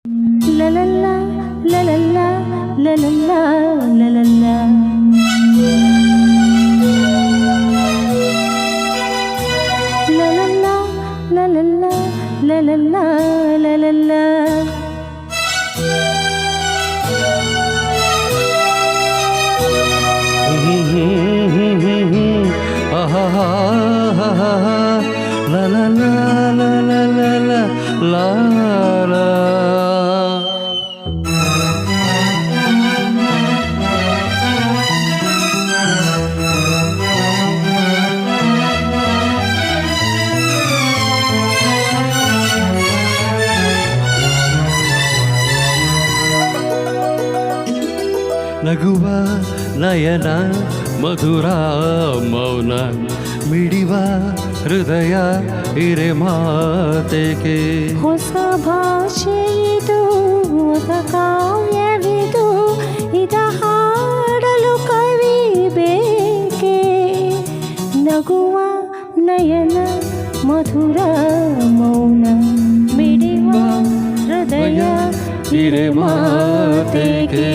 La la la la la la la la la la la la. La la la la la la la la la la la. La la la la la la la la la. ನಗುವ ನಯನ ಮಧುರ ಮೌನ ಮಿಡಿವ ಹೃದಯ ಇರೆ ಮಾತೆಗೆ ಹೊಸ ಭಾಷೆಯಿದು ಹೊಸ ಕಾವ್ಯವಿದು ಇದ ಹಾಡಲು ಕವಿ ಬೇಕೆ ನಗುವ ನಯನ ಮಧುರ ಮೌನ ಮಿಡಿವ ಹೃದಯ ಇರೆ ಮಾತೆಗೆ.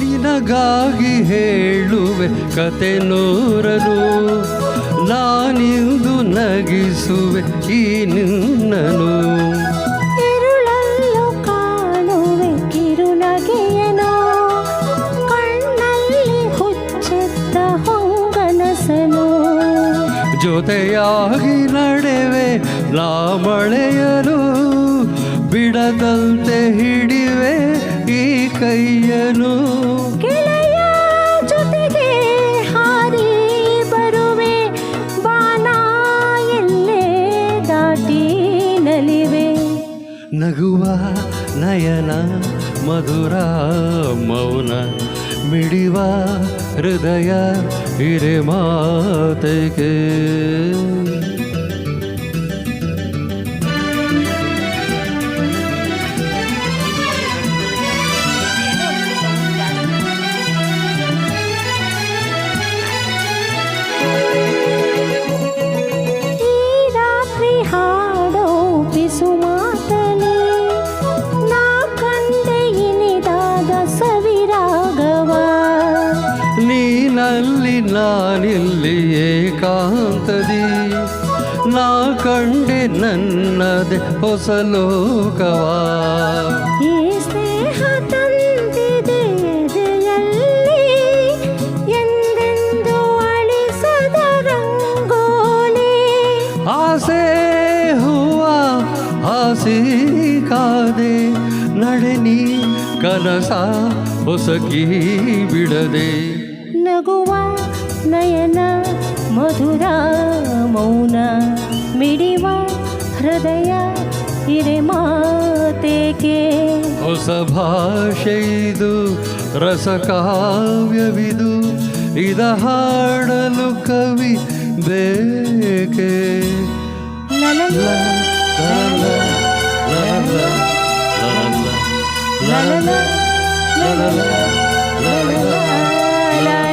ನಿನಗಾಗಿ ಹೇಳುವೆ ಕತೆ ನೂರನು ನಾನಿಂದು ನಗಿಸುವೆ ಈ ನಿನ್ನನು. ഇരുളಲ್ಲೂ ಕಾಣುವೆ ಕಿರುನಗೆಯನೋ ಕಣ್ಣಲ್ಲಿ ಹುಚ್ಚೆತ್ತ ಹೊಂಗನಸನು. ಜೊತೆಯಾಗಿ ನಡೆವೆ ನಾ ಮಳೆಯನು ಬಿಡದಂತೆ ಹಿಡಿವೆ ಈ ಕೈಯನು. ಗೆಳೆಯ ಜೊತೆಗೆ ಹಾರಿ ಬರುವೆ ಬಾನ ಎಲ್ಲೇ ದಾಟಿ ನಲಿವೆ. ನಗುವ ನಯನ ಮಧುರ ಮೌನ ಮಿಡಿವ ಹೃದಯ ಹಿರೆ ಮಾತೆಗೆ. ಮಾತಲಿ ನಾ ಕಂಡೆ ಇನಿದಾದ ಸವಿರಾಗವ ನೀನಲ್ಲಿ ನಾನಿಲ್ಲಿ ಏಕಾಂತದಿ ನಾ ಕಂಡೆ ನನ್ನದೆ ಹೊಸ ಲೋಕವ. ಈ ಸ್ನೇಹ ತಂದಿದೆ ಎದೆಯಲ್ಲಿ ಎಂದೆಂದು ಅಳಿಸದ ರಂಗೋಲಿ. ಆಸೆ ಹೂವ ಆಸೆ ಕಾದೆ ನಡೆನಿ ಕನಸ ಹೊಸಕಿ ಬಿಡದೆ. ನಗುವ ನಯನ ಮಧುರ ಮೌನ ಮಿಡಿವ ಹೃದಯ ಇರೆ ಮಾತೆಗೆ. ಹೊಸ ಭಾಷೆಯಿದು ರಸ ಕಾವ್ಯವಿದು ಇದ ಹಾಡಲು ಕವಿ ಬೇಕೆ. La la la la la la la la la la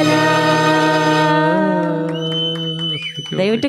la. ದಯವಿಟ್ಟು